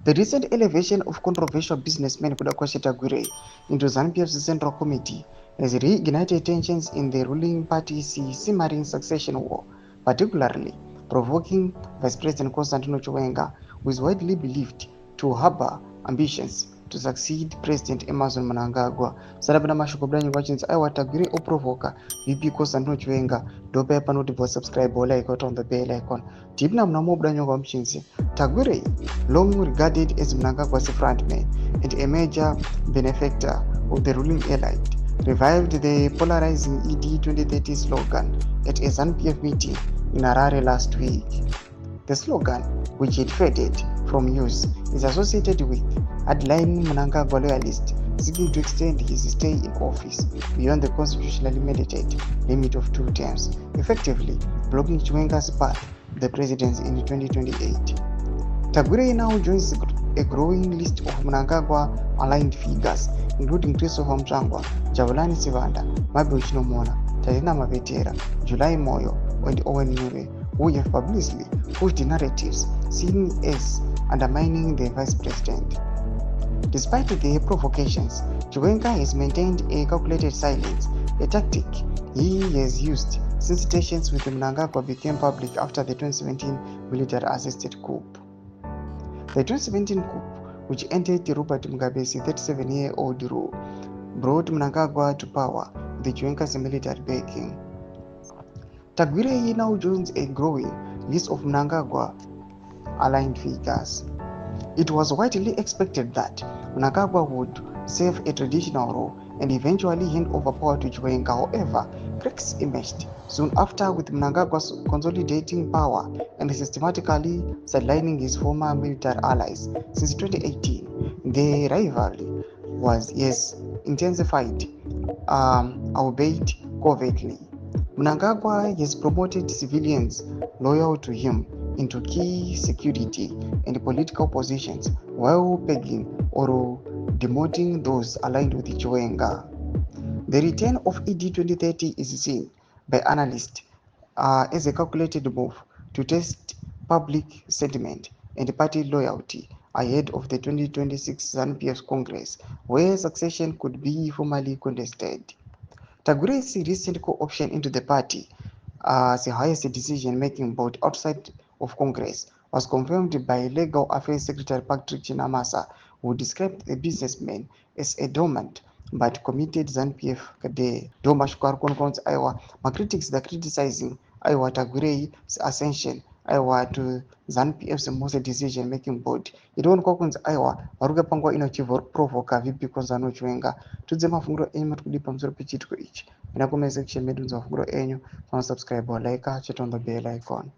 The recent elevation of controversial businessman Kudakwashe Tagwire into ZANU-PF's Central Committee has reignited tensions in the ruling party's simmering succession war, particularly provoking Vice President Constantino Chiwenga, who is widely believed to harbor ambitions to succeed President Emerson Mnangagwa. Sarabana mashoko bwanyu kwachinzi aiwa Tagwire oprovoka VP Constantino Chiwenga ndopa panoti vo subscribe like on the bell icon. Tipna mnamo bwanyu kwa mchinzi Tagwire, long regarded as Mnangagwa's frontman and a major benefactor of the ruling elite, revived the polarizing ED 2030 slogan at a ZANU-PF meeting in Harare last week. The slogan, which had faded from use, is associated with headlining Mnangagwa loyalists seeking to extend his stay in office beyond the constitutionally mandated limit of 2 terms, effectively blocking Chiwenga's path to the presidency in 2028. Tagwire now joins a growing list of Mnangagwa-aligned figures, including Christopher Mchangwa, Jabulani Sivanda, Mabel Chinomona, Tarina Mavetera, Julai Moyo, and Owen Nure, who have publicly pushed narratives seen as undermining the vice president. Despite the provocations, Chiwenga has maintained a calculated silence, a tactic he has used since tensions with Mnangagwa became public after the 2017 military-assisted coup. The 2017 coup, which ended Robert Mugabe's 37-year-old rule, brought Mnangagwa to power with Chiwenga's military backing. Tagwire now joins a growing list of Mnangagwa-aligned figures. It was widely expected that Mnangagwa would serve a traditional role and eventually hand over power to Chiwenga. However, cracks emerged soon after, with Mnangagwa consolidating power and systematically sidelining his former military allies. Since 2018, the rivalry has intensified, albeit covertly. Mnangagwa has promoted civilians loyal to him into key security and political positions, while pegging or demoting those aligned with Chiwenga. The return of ED 2030 is seen by analysts as a calculated move to test public sentiment and party loyalty ahead of the 2026 ZANU-PF Congress, where succession could be formally contested. Tagwire's recent co-option into the party as the highest decision-making board outside of Congress was confirmed by Legal Affairs Secretary Patrick Chinamasa, who described the businessman as a dormant but committed ZANU-PF cadre. Doma Shukar Konkon's Iowa, my critics are criticizing Iowa Tagwire's ascension Iowa to ZANU-PF's most decision-making board. Idon Kokon's Iowa, Maruga Pangwa inochivo provoca vipi Konzano Chiwenga, tudze mafunguro enyu matukudipa mzuri pichitiko ichi. Ina comment section medunza mafunguro enyu, subscribe or like, chat on the bell icon.